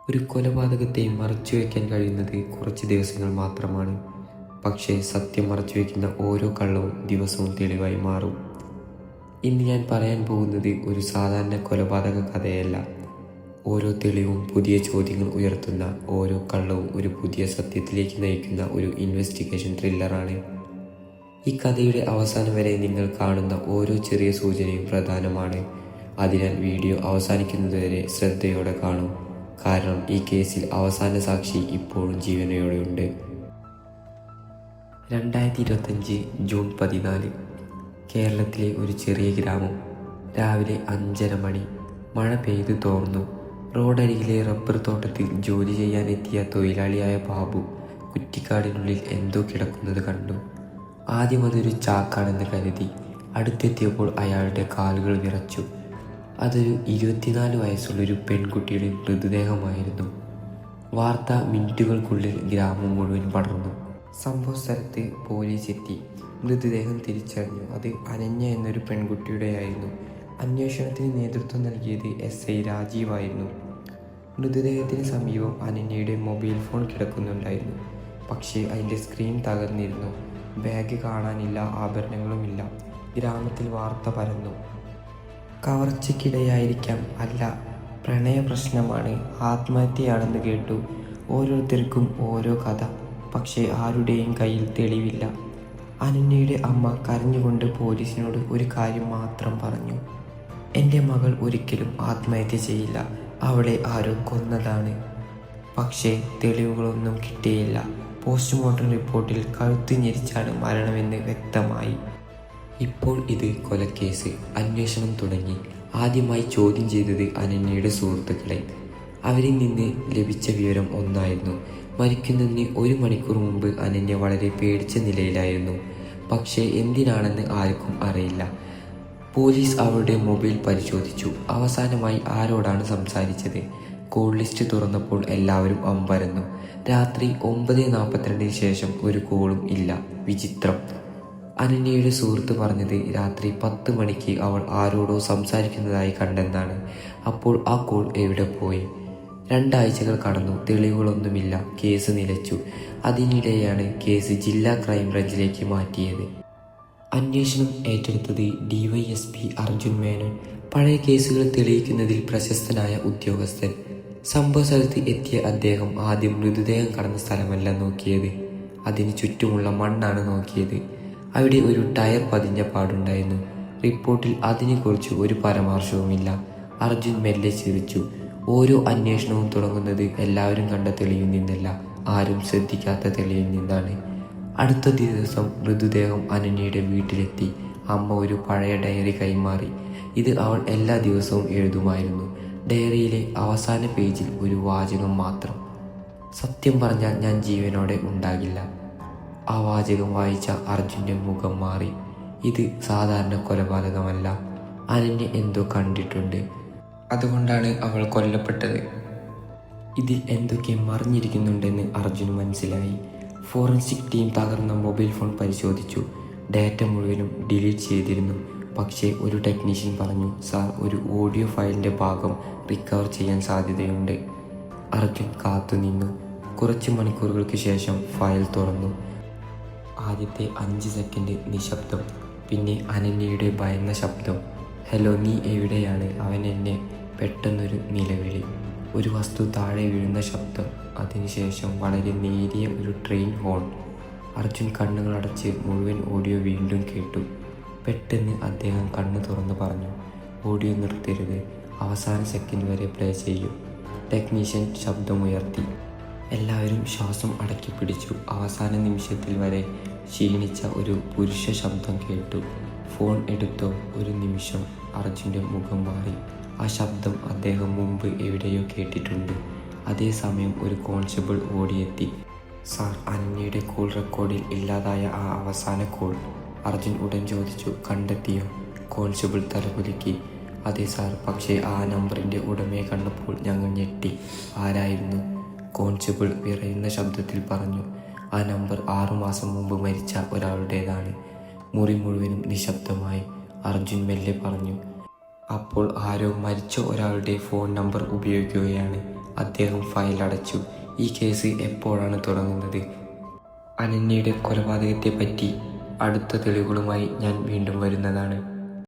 ഒരു കൊലപാതകത്തെ മറച്ചുവെക്കാൻ കഴിയുന്നത് കുറച്ച് ദിവസങ്ങൾ മാത്രമാണ്. പക്ഷേ സത്യം മറച്ചുവെക്കുന്ന ഓരോ കള്ളവും ദിവസവും തെളിവായി മാറും. ഇന്ന് ഞാൻ പറയാൻ പോകുന്നത് ഒരു സാധാരണ കൊലപാതക കഥയല്ല. ഓരോ തെളിവും പുതിയ ചോദ്യങ്ങൾ ഉയർത്തുന്ന, ഓരോ കള്ളവും ഒരു പുതിയ സത്യത്തിലേക്ക് നയിക്കുന്ന ഒരു ഇൻവെസ്റ്റിഗേഷൻ ത്രില്ലറാണ്. ഈ കഥയുടെ അവസാനം വരെ നിങ്ങൾ കാണുന്ന ഓരോ ചെറിയ സൂചനയും പ്രധാനമാണ്. അതിനാൽ വീഡിയോ അവസാനിക്കുന്നതുവരെ ശ്രദ്ധയോടെ കാണും. കാരണം ഈ കേസിൽ അവസാന സാക്ഷി ഇപ്പോഴും ജീവനോടെയുണ്ട്. 2025 ജൂൺ 14 കേരളത്തിലെ ഒരു ചെറിയ ഗ്രാമം. രാവിലെ 5:30 മണി. മഴ പെയ്തു തോർന്നു. റോഡരികിലെ റബ്ബർ തോട്ടത്തിൽ ജോലി ചെയ്യാനെത്തിയ തൊഴിലാളിയായ ബാബു കുറ്റിക്കാടിനുള്ളിൽ എന്തോ കിടക്കുന്നത് കണ്ടു. ആദ്യം അതൊരു ചാക്കാണെന്ന് കരുതി. അടുത്തെത്തിയപ്പോൾ അയാളുടെ കാലുകൾ വിറച്ചു. അതൊരു 24 വയസ്സുള്ളൊരു പെൺകുട്ടിയുടെ മൃതദേഹമായിരുന്നു. വാർത്ത മിനിറ്റുകൾക്കുള്ളിൽ ഗ്രാമം മുഴുവൻ പടർന്നു. സംഭവ സ്ഥലത്ത് പോലീസ് എത്തി. മൃതദേഹം തിരിച്ചറിഞ്ഞു. അത് അനന്യ എന്നൊരു പെൺകുട്ടിയുടെയായിരുന്നു. അന്വേഷണത്തിന് നേതൃത്വം നൽകിയത് SI രാജീവായിരുന്നു. മൃതദേഹത്തിന് സമീപം അനന്യയുടെ മൊബൈൽ ഫോൺ കിടക്കുന്നുണ്ടായിരുന്നു. പക്ഷേ അതിൻ്റെ സ്ക്രീൻ തകർന്നിരുന്നു. ബാഗ് കാണാനില്ല, ആഭരണങ്ങളുമില്ല. ഗ്രാമത്തിൽ വാർത്ത പരന്നു. കവർച്ചയ്ക്കിടയായിരിക്കാം, അല്ല പ്രണയ പ്രശ്നമാണ്, ആത്മഹത്യയാണെന്ന് കേട്ടു. ഓരോരുത്തർക്കും ഓരോ കഥ. പക്ഷേ ആരുടെയും കയ്യിൽ തെളിവില്ല. അനന്യയുടെ അമ്മ കരഞ്ഞുകൊണ്ട് പോലീസിനോട് ഒരു കാര്യം മാത്രം പറഞ്ഞു: എൻ്റെ മകൾ ഒരിക്കലും ആത്മഹത്യ ചെയ്യില്ല, അവളെ ആരോ കൊന്നതാണ്. പക്ഷേ തെളിവുകളൊന്നും കിട്ടിയില്ല. പോസ്റ്റ്മോർട്ടം റിപ്പോർട്ടിൽ കഴുത്ത് ഞെരിച്ചാണ് മരണമെന്ന് വ്യക്തമായി. ഇപ്പോൾ ഇത് കൊലക്കേസ്. അന്വേഷണം തുടങ്ങി. ആദ്യമായി ചോദ്യം ചെയ്തത് അനന്യയുടെ സുഹൃത്തുക്കളെ. അവരിൽ നിന്ന് ലഭിച്ച വിവരം ഒന്നായിരുന്നു: മരിക്കുന്നതിന് 1 മണിക്കൂർ മുമ്പ് അനന്യ വളരെ പേടിച്ച നിലയിലായിരുന്നു. പക്ഷേ എന്തിനാണെന്ന് ആർക്കും അറിയില്ല. പോലീസ് അവളുടെ മൊബൈൽ പരിശോധിച്ചു. അവസാനമായി ആരോടാണ് സംസാരിച്ചത്? കോൾ ലിസ്റ്റ് തുറന്നപ്പോൾ എല്ലാവരും അമ്പരന്നു. രാത്രി 9:42 ശേഷം ഒരു കോളും ഇല്ല. വിചിത്രം. അനന്യയുടെ സുഹൃത്ത് പറഞ്ഞത് രാത്രി 10 മണിക്ക് അവൾ ആരോടോ സംസാരിക്കുന്നതായി കണ്ടെന്നാണ്. അപ്പോൾ ആ കോൾ എവിടെ പോയി? 2 ആഴ്ചകൾ കടന്നു. തെളിവുകളൊന്നുമില്ല. കേസ് നിലച്ചു. അതിനിടെയാണ് കേസ് ജില്ലാ ക്രൈംബ്രാഞ്ചിലേക്ക് മാറ്റിയത്. അന്വേഷണം ഏറ്റെടുത്തത് DYSP അർജുൻ മേനോൻ, പഴയ കേസുകൾ തെളിയിക്കുന്നതിൽ പ്രശസ്തനായ ഉദ്യോഗസ്ഥൻ. സംഭവ സ്ഥലത്ത് എത്തിയ അദ്ദേഹം ആദ്യം മൃതദേഹം കടന്ന സ്ഥലമല്ല നോക്കിയത്, അതിന് ചുറ്റുമുള്ള മണ്ണാണ് നോക്കിയത്. അവിടെ ഒരു ടയർ പതിഞ്ഞ പാടുണ്ടായിരുന്നു. റിപ്പോർട്ടിൽ അതിനെക്കുറിച്ച് ഒരു പരാമർശവുമില്ല. അർജുൻ മെല്ലെ ചിരിച്ചു. ഓരോ അന്വേഷണവും തുടങ്ങുന്നത് എല്ലാവരും കണ്ട തെളിവിൽ നിന്നല്ല, ആരും ശ്രദ്ധിക്കാത്ത തെളിവിൽ നിന്നാണ്. അടുത്ത ദിവസം മൃതദേഹം അനന്യയുടെ വീട്ടിലെത്തി. അമ്മ ഒരു പഴയ ഡയറി കൈമാറി. ഇത് അവൾ എല്ലാ ദിവസവും എഴുതുമായിരുന്നു. ഡയറിയിലെ അവസാന പേജിൽ ഒരു വാചകം മാത്രം: സത്യം പറഞ്ഞാൽ ഞാൻ ജീവനോടെ ഉണ്ടാകില്ല. ആ വാചകം വായിച്ച അർജുൻ്റെ മുഖം മാറി. ഇത് സാധാരണ കൊലപാതകമല്ല. അനന്യ എന്തോ കണ്ടിട്ടുണ്ട്. അതുകൊണ്ടാണ് അവൾ കൊല്ലപ്പെട്ടത്. ഇതിൽ എന്തൊക്കെ മറിഞ്ഞിരിക്കുന്നുണ്ടെന്ന് അർജുന് മനസ്സിലായി. ഫോറൻസിക് ടീം തകർന്ന മൊബൈൽ ഫോൺ പരിശോധിച്ചു. ഡാറ്റ മുഴുവനും ഡിലീറ്റ് ചെയ്തിരുന്നു. പക്ഷേ ഒരു ടെക്നീഷ്യൻ പറഞ്ഞു: സാർ, ഒരു ഓഡിയോ ഫയലിൻ്റെ ഭാഗം റിക്കവർ ചെയ്യാൻ സാധ്യതയുണ്ട്. അർജുൻ കാത്തുനിന്നു. കുറച്ച് മണിക്കൂറുകൾക്ക് ശേഷം ഫയൽ തുറന്നു. ആദ്യത്തെ 5 സെക്കൻഡ് നിശബ്ദം. പിന്നെ അനന്യയുടെ ഭയന്ന ശബ്ദം: ഹലോ, നീ എവിടെയാണ്? അവൻ എന്നെ. പെട്ടെന്നൊരു നിലവിളി. ഒരു വസ്തു താഴെ വീഴുന്ന ശബ്ദം. അതിനുശേഷം വളരെ നേരിയ ഒരു ട്രെയിൻ ഹോൺ. അർജുൻ കണ്ണുകളടച്ച് മുഴുവൻ ഓഡിയോ വീണ്ടും കേട്ടു. പെട്ടെന്ന് അദ്ദേഹം കണ്ണു തുറന്ന് പറഞ്ഞു: ഓഡിയോ നിർത്തരുത്, അവസാന സെക്കൻഡ് വരെ പ്ലേ ചെയ്യൂ. ടെക്നീഷ്യൻ ശബ്ദമുയർത്തി. എല്ലാവരും ശ്വാസം അടക്കി പിടിച്ചു. അവസാന നിമിഷത്തിൽ വരെ ക്ഷീണിച്ച ഒരു പുരുഷ ശബ്ദം കേട്ടു: ഫോൺ എടുത്തോ. ഒരു നിമിഷം. അർജുൻ്റെ മുഖം മാറി. ആ ശബ്ദം അദ്ദേഹം മുമ്പ് എവിടെയോ കേട്ടിട്ടുണ്ട്. അതേസമയം ഒരു കോൺസ്റ്റബിൾ ഓടിയെത്തി. സാർ, അനന്യയുടെ കോൾ റെക്കോർഡിൽ ഇല്ലാതായ ആ അവസാന കോൾ. അർജുൻ ഉടൻ ചോദിച്ചു: കണ്ടെത്തിയോ? കോൺസ്റ്റബിൾ തലകുലുക്കി. അതെ സാർ, പക്ഷേ ആ നമ്പറിൻ്റെ ഉടമയെ കണ്ടപ്പോൾ ഞങ്ങൾ ഞെട്ടി. ആരായിരുന്നു? കോൺസ്റ്റബിൾ വിറയുന്ന ശബ്ദത്തിൽ പറഞ്ഞു: ആ നമ്പർ 6 മാസം മുമ്പ് മരിച്ച ഒരാളുടേതാണ്. മുറി മുഴുവനും നിശബ്ദമായി. അർജുൻ മെല്ലെ പറഞ്ഞു: അപ്പോൾ ആരോ മരിച്ച ഒരാളുടെ ഫോൺ നമ്പർ ഉപയോഗിക്കുകയാണ്. അദ്ദേഹം ഫയൽ അടച്ചു. ഈ കേസ് എപ്പോഴാണ് തുടങ്ങുന്നത്? അനന്യയുടെ കൊലപാതകത്തെപ്പറ്റി അടുത്ത തെളിവുകളുമായി ഞാൻ വീണ്ടും വരുന്നതാണ്.